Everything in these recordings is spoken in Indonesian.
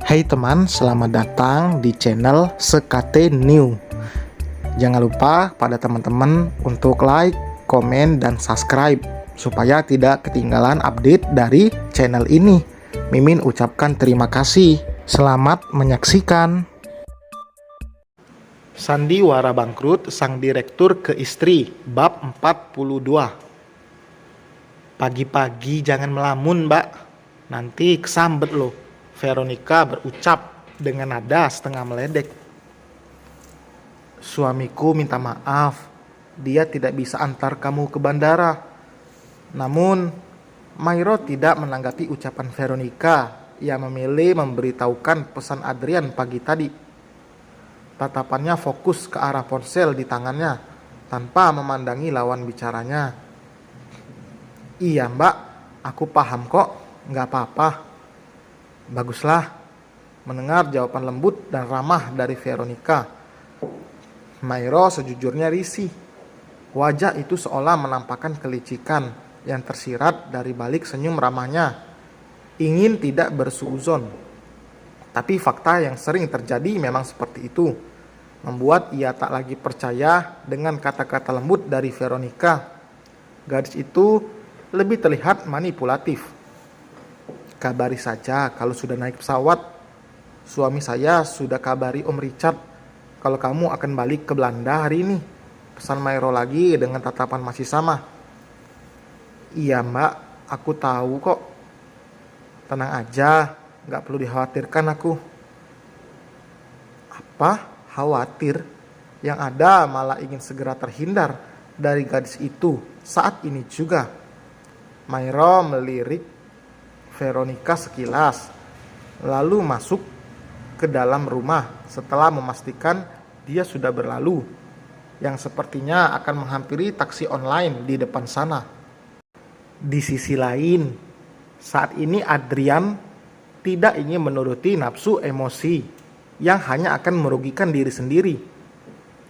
Hai teman, selamat datang di channel Sekate New. Jangan lupa pada teman-teman untuk like, komen, dan subscribe supaya tidak ketinggalan update dari channel ini. Mimin ucapkan terima kasih. Selamat menyaksikan. Sandiwara bangkrut sang direktur ke istri, bab 42. Pagi-pagi jangan melamun, Mbak. Nanti kesambet loh. Veronica berucap dengan nada setengah meledek. Suamiku minta maaf, dia tidak bisa antar kamu ke bandara. Namun, Mairo tidak menanggapi ucapan Veronica. Ia memilih memberitahukan pesan Adrian pagi tadi. Tatapannya fokus ke arah ponsel di tangannya, tanpa memandangi lawan bicaranya. Iya mbak, aku paham kok, nggak apa-apa. Baguslah, mendengar jawaban lembut dan ramah dari Veronica. Mairo sejujurnya risih. Wajah itu seolah menampakkan kelicikan yang tersirat dari balik senyum ramahnya. Ingin tidak bersuuzon. Tapi fakta yang sering terjadi memang seperti itu. Membuat ia tak lagi percaya dengan kata-kata lembut dari Veronica. Gadis itu lebih terlihat manipulatif. Kabari saja kalau sudah naik pesawat. Suami saya sudah kabari Om Richard kalau kamu akan balik ke Belanda hari ini. Pesan Mairo lagi dengan tatapan masih sama. Iya mbak, aku tahu kok. Tenang aja, gak perlu dikhawatirkan aku. Apa? Khawatir? Yang ada malah ingin segera terhindar dari gadis itu saat ini juga. Mairo melirik Veronica sekilas, lalu masuk ke dalam rumah setelah memastikan dia sudah berlalu, yang sepertinya akan menghampiri taksi online di depan sana. Di sisi lain, saat ini Adrian tidak ingin menuruti nafsu emosi yang hanya akan merugikan diri sendiri.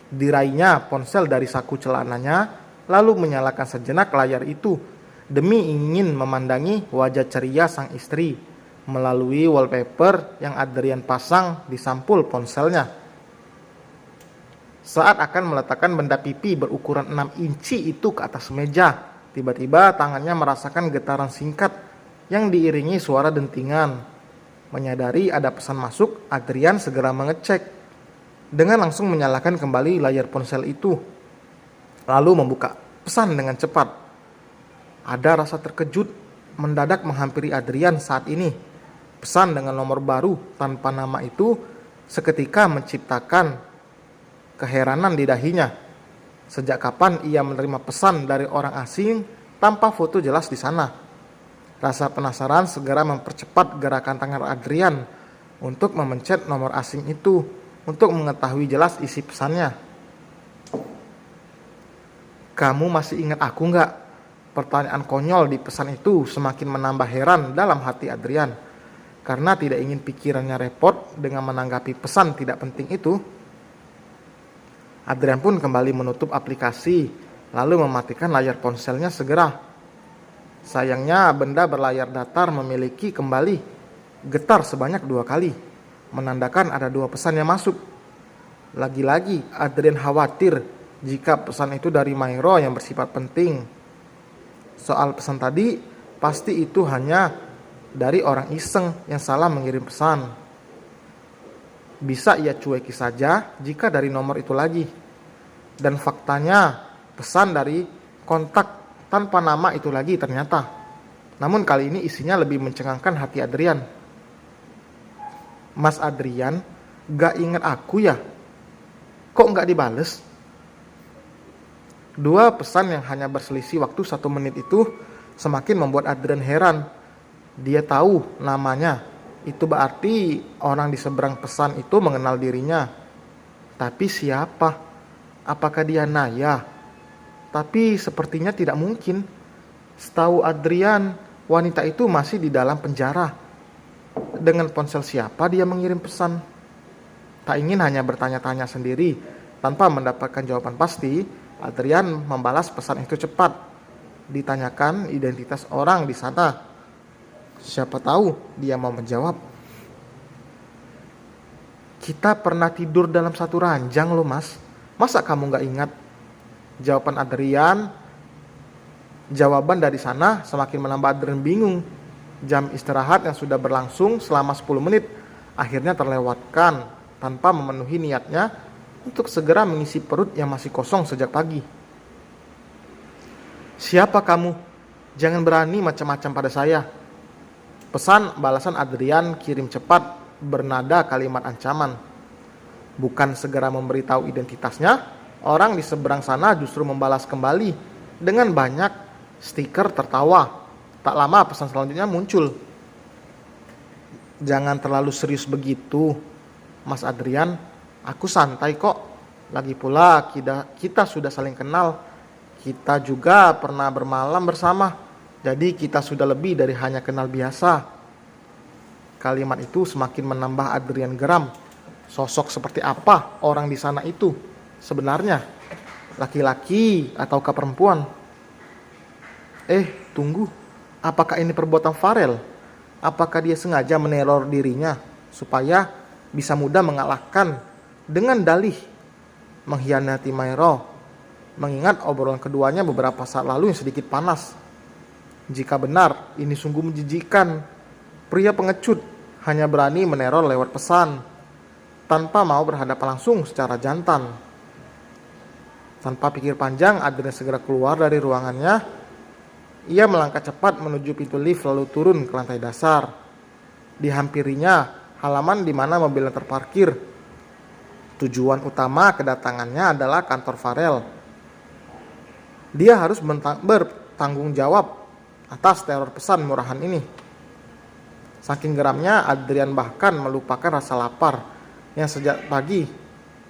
Diraihnya ponsel dari saku celananya, lalu menyalakan sejenak layar itu demi ingin memandangi wajah ceria sang istri melalui wallpaper yang Adrian pasang di sampul ponselnya. Saat akan meletakkan benda pipi berukuran 6 inci itu ke atas meja, tiba-tiba tangannya merasakan getaran singkat yang diiringi suara dentingan. Menyadari ada pesan masuk, Adrian segera mengecek dengan langsung menyalakan kembali layar ponsel itu, lalu membuka pesan dengan cepat. Ada rasa terkejut mendadak menghampiri Adrian saat ini. Pesan dengan nomor baru tanpa nama itu seketika menciptakan keheranan di dahinya. Sejak kapan ia menerima pesan dari orang asing tanpa foto jelas di sana? Rasa penasaran segera mempercepat gerakan tangan Adrian untuk memencet nomor asing itu untuk mengetahui jelas isi pesannya. Kamu masih ingat aku nggak? Pertanyaan konyol di pesan itu semakin menambah heran dalam hati Adrian. Karena tidak ingin pikirannya repot dengan menanggapi pesan tidak penting itu, Adrian pun kembali menutup aplikasi, lalu mematikan layar ponselnya segera. Sayangnya benda berlayar datar memiliki kembali getar sebanyak 2 kali, menandakan ada 2 pesan yang masuk. Lagi-lagi Adrian khawatir jika pesan itu dari Mairo yang bersifat penting. Soal pesan tadi, pasti itu hanya dari orang iseng yang salah mengirim pesan. Bisa ia cueki saja jika dari nomor itu lagi. Dan faktanya, pesan dari kontak tanpa nama itu lagi ternyata. Namun kali ini isinya lebih mencengangkan hati Adrian. Mas Adrian, gak ingat aku ya? Kok gak dibales? 2 pesan yang hanya berselisih waktu 1 menit itu semakin membuat Adrian heran. Dia tahu namanya. Itu berarti orang di seberang pesan itu mengenal dirinya. Tapi siapa? Apakah dia Naya? Tapi sepertinya tidak mungkin. Setahu Adrian, wanita itu masih di dalam penjara. Dengan ponsel siapa dia mengirim pesan? Tak ingin hanya bertanya-tanya sendiri tanpa mendapatkan jawaban pasti, Adrian membalas pesan itu cepat. Ditanyakan identitas orang di sana. Siapa tahu dia mau menjawab. Kita pernah tidur dalam satu ranjang loh mas. Masa kamu gak ingat? Jawaban Adrian. Jawaban dari sana semakin menambah Adrian bingung. Jam istirahat yang sudah berlangsung selama 10 menit akhirnya terlewatkan tanpa memenuhi niatnya untuk segera mengisi perut yang masih kosong sejak pagi. Siapa kamu? Jangan berani macam-macam pada saya. Pesan balasan Adrian kirim cepat bernada kalimat ancaman. Bukan segera memberitahu identitasnya, orang di seberang sana justru membalas kembali dengan banyak stiker tertawa. Tak lama pesan selanjutnya muncul. Jangan terlalu serius begitu, Mas Adrian. Aku santai kok. Lagi pula kita sudah saling kenal. Kita juga pernah bermalam bersama. Jadi kita sudah lebih dari hanya kenal biasa. Kalimat itu semakin menambah Adrian geram. Sosok seperti apa orang di sana itu sebenarnya? Laki-laki ataukah perempuan? Tunggu. Apakah ini perbuatan Farel? Apakah dia sengaja meneror dirinya supaya bisa mudah mengalahkan dengan dalih mengkhianati Mairo? Mengingat obrolan keduanya beberapa saat lalu yang sedikit panas. Jika benar, ini sungguh menjijikkan. Pria pengecut hanya berani meneror lewat pesan, tanpa mau berhadapan langsung secara jantan. Tanpa pikir panjang, Adrian segera keluar dari ruangannya. Ia melangkah cepat menuju pintu lift lalu turun ke lantai dasar. Dihampirinya halaman di mana mobilnya terparkir. Tujuan utama kedatangannya adalah kantor Farel. Dia harus bertanggung jawab atas teror pesan murahan ini. Saking geramnya, Adrian bahkan melupakan rasa lapar yang sejak pagi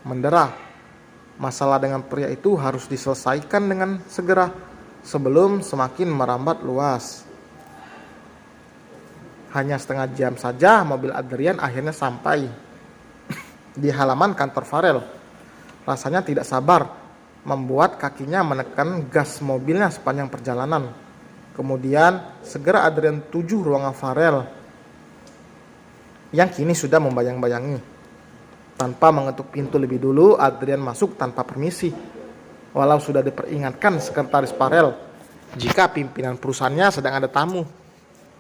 mendera. Masalah dengan pria itu harus diselesaikan dengan segera sebelum semakin merambat luas. Hanya setengah jam saja mobil Adrian akhirnya sampai di halaman kantor Farel. Rasanya tidak sabar membuat kakinya menekan gas mobilnya sepanjang perjalanan. Kemudian segera Adrian tuju ruangan Farel yang kini sudah membayang-bayangi. Tanpa mengetuk pintu lebih dulu, Adrian masuk tanpa permisi. Walau sudah diperingatkan sekretaris Farel jika pimpinan perusahaannya sedang ada tamu,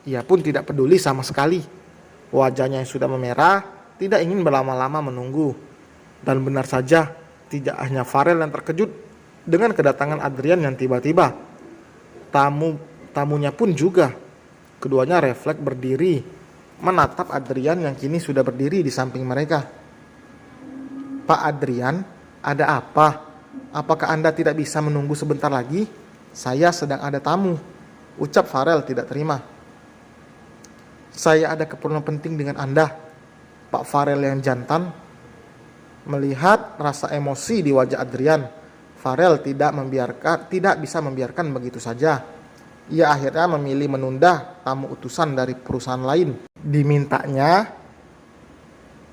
ia pun tidak peduli sama sekali. Wajahnya yang sudah memerah tidak ingin berlama-lama menunggu. Dan benar saja, tidak hanya Farel yang terkejut dengan kedatangan Adrian yang tiba-tiba. Tamunya pun juga. Keduanya refleks berdiri menatap Adrian yang kini sudah berdiri di samping mereka. Pak Adrian, ada apa? Apakah Anda tidak bisa menunggu sebentar lagi? Saya sedang ada tamu, ucap Farel tidak terima. Saya ada keperluan penting dengan Anda, Pak Farel yang jantan. Melihat rasa emosi di wajah Adrian, Farel tidak bisa membiarkan begitu saja. Ia akhirnya memilih menunda tamu utusan dari perusahaan lain. Dimintanya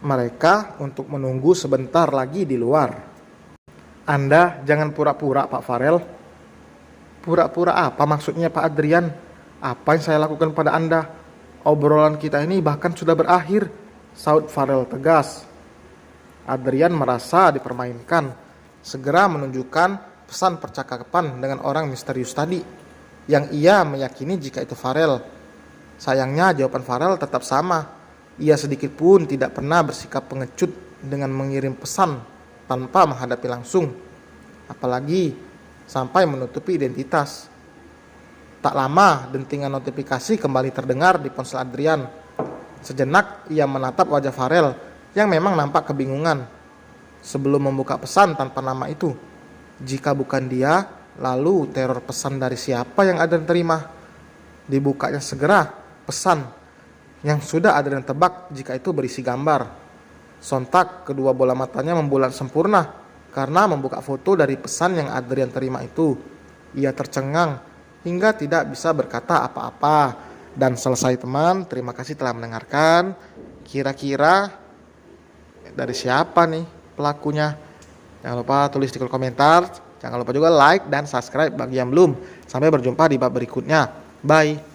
mereka untuk menunggu sebentar lagi di luar. Anda jangan pura-pura, Pak Farel. Pura-pura apa maksudnya, Pak Adrian? Apa yang saya lakukan pada Anda? Obrolan kita ini bahkan sudah berakhir, saut Farel tegas. Adrian merasa dipermainkan, segera menunjukkan pesan percakapan dengan orang misterius tadi, yang ia meyakini jika itu Farel. Sayangnya jawaban Farel tetap sama. Ia sedikit pun tidak pernah bersikap pengecut dengan mengirim pesan tanpa menghadapi langsung, apalagi sampai menutupi identitas. Tak lama, dentingan notifikasi kembali terdengar di ponsel Adrian. Sejenak ia menatap wajah Farel yang memang nampak kebingungan sebelum membuka pesan tanpa nama itu. Jika bukan dia, lalu teror pesan dari siapa yang Adrian terima? Dibukanya segera pesan yang sudah Adrian tebak jika itu berisi gambar. Sontak kedua bola matanya membulat sempurna karena membuka foto dari pesan yang Adrian terima itu. Ia tercengang hingga tidak bisa berkata apa-apa. Dan selesai teman, terima kasih telah mendengarkan. Kira-kira dari siapa nih pelakunya? Jangan lupa tulis di kolom komentar. Jangan lupa juga like dan subscribe bagi yang belum. Sampai berjumpa di bab berikutnya. Bye.